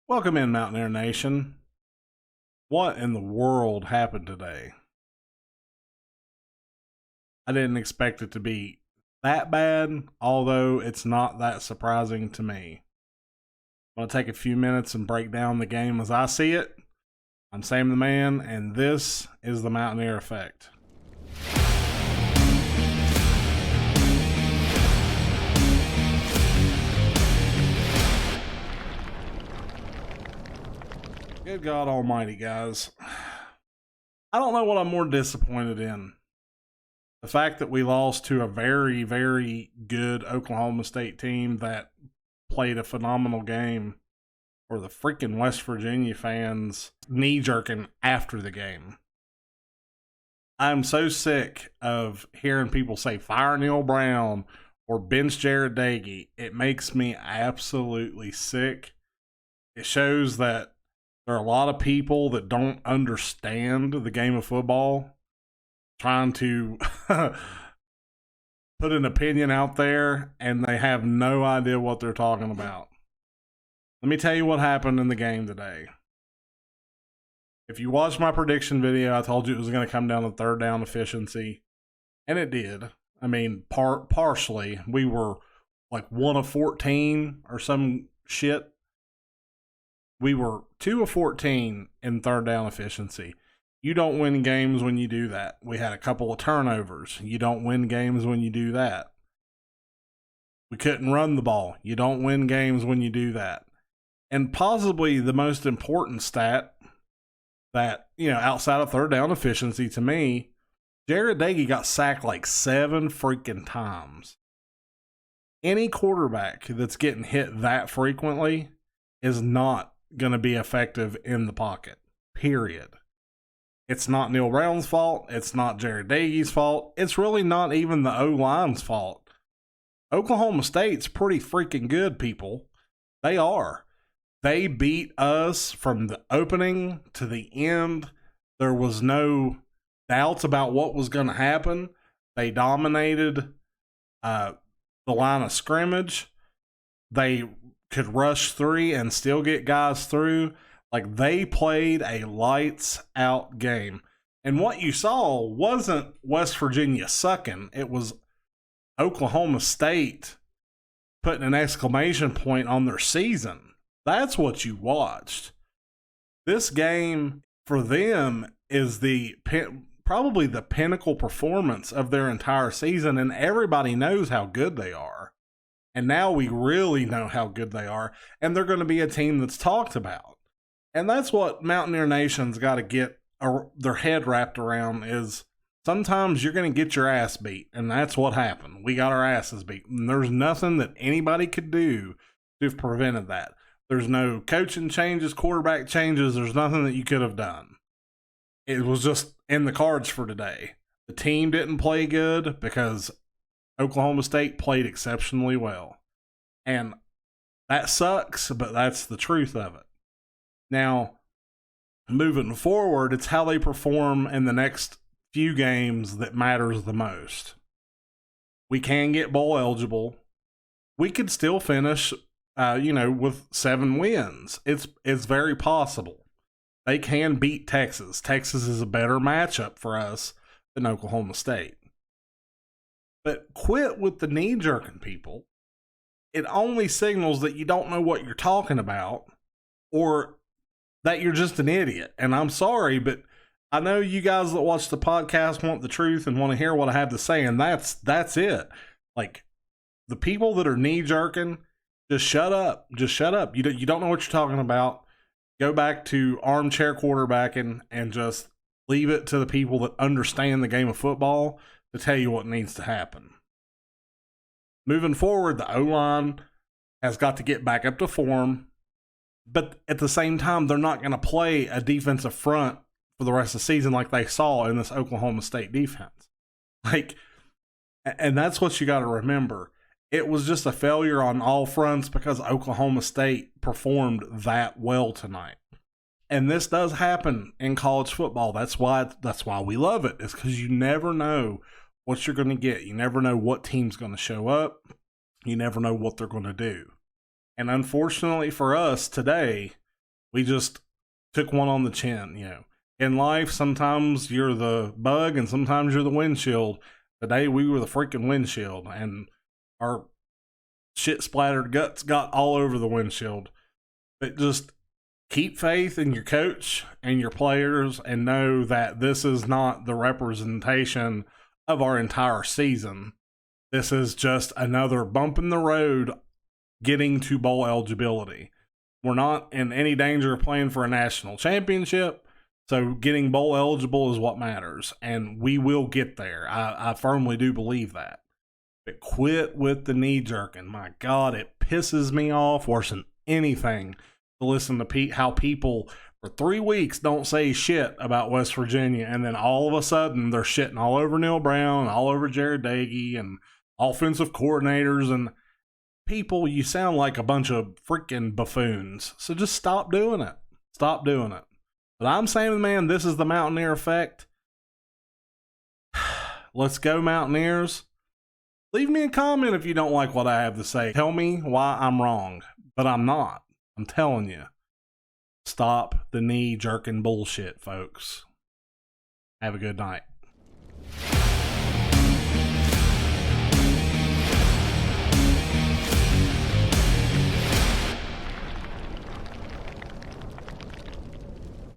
Welcome in, Mountaineer Nation. What in the world happened today? I didn't expect it to be that bad, although it's not that surprising to me. I'm going to take a few minutes and break down the game as I see it. I'm Sam the Man, and this is the Mountineer Effect. Good God Almighty, guys. I don't know what I'm more disappointed in. The fact that we lost to a very, very good Oklahoma State team that played a phenomenal game, or the freaking West Virginia fans knee-jerking after the game. I'm so sick of hearing people say fire Neil Brown or bench JERD. It makes me absolutely sick. It shows that there are a lot of people that don't understand the game of football trying to put an opinion out there, and they have no idea what they're talking about. Let me tell you what happened in the game today. If you watched my prediction video, I told you it was going to come down to third down efficiency, and it did. I mean, partially. We were like 1 of 14 or some shit. We were 2 of 14 in third down efficiency. You don't win games when you do that. We had a couple of turnovers. You don't win games when you do that. We couldn't run the ball. You don't win games when you do that. And possibly the most important stat that, outside of third down efficiency to me, JERD got sacked like 7 freaking times. Any quarterback that's getting hit that frequently is not going to be effective in the pocket, period. It's not Neil Brown's fault. It's not JERD's fault. It's really not even the O-line's fault. Oklahoma State's pretty freaking good, people. They are. They beat us from the opening to the end. There was no doubts about what was going to happen. They dominated the line of scrimmage. They could rush 3 and still get guys through. Like, they played a lights out game. And what you saw wasn't West Virginia sucking. It was Oklahoma State putting an exclamation point on their season. That's what you watched. This game for them is probably the pinnacle performance of their entire season, and everybody knows how good they are. And now we really know how good they are, and they're going to be a team that's talked about. And that's what Mountaineer Nation's got to get their head wrapped around, is sometimes you're going to get your ass beat, and that's what happened. We got our asses beat, and there's nothing that anybody could do to have prevented that. There's no coaching changes, quarterback changes. There's nothing that you could have done. It was just in the cards for today. The team didn't play good because Oklahoma State played exceptionally well. And that sucks, but that's the truth of it. Now, moving forward, it's how they perform in the next few games that matters the most. We can get bowl eligible. We could still finish, with 7 wins. It's very possible. They can beat Texas. Texas is a better matchup for us than Oklahoma State. But quit with the knee-jerking, people. It only signals that you don't know what you're talking about, or that you're just an idiot. And I'm sorry, but I know you guys that watch the podcast want the truth and want to hear what I have to say, and that's it. Like, the people that are knee-jerking, just shut up. Just shut up. You don't know what you're talking about. Go back to armchair quarterbacking and just leave it to the people that understand the game of football to tell you what needs to happen. Moving forward, the O-line has got to get back up to form, but at the same time, they're not going to play a defensive front for the rest of the season like they saw in this Oklahoma State defense. And that's what you got to remember. It was just a failure on all fronts because Oklahoma State performed that well tonight. And this does happen in college football. That's why we love it. It's because you never know what you're going to get. You never know what team's going to show up. You never know what they're going to do. And unfortunately for us today, We just took one on the chin, you know. In life, sometimes you're the bug and sometimes you're the windshield. Today, we were the freaking windshield, and our shit-splattered guts got all over the windshield. But just keep faith in your coach and your players and know that this is not the representation of our entire season. This is just another bump in the road getting to bowl eligibility. We're not in any danger of playing for a national championship, so getting bowl eligible is what matters, and we will get there. I firmly do believe that. But quit with the knee jerking. My God, it pisses me off worse than anything to listen to how people for 3 weeks don't say shit about West Virginia, and then all of a sudden they're shitting all over Neil Brown, all over JERD and offensive coordinators, and people, you sound like a bunch of freaking buffoons. So just stop doing it. Stop doing it. But I'm saying, man, this is the Mountineer Effect. Let's go, Mountaineers. Leave me a comment if you don't like what I have to say. Tell me why I'm wrong. But I'm not. I'm telling you. Stop the knee-jerking bullshit, folks. Have a good night.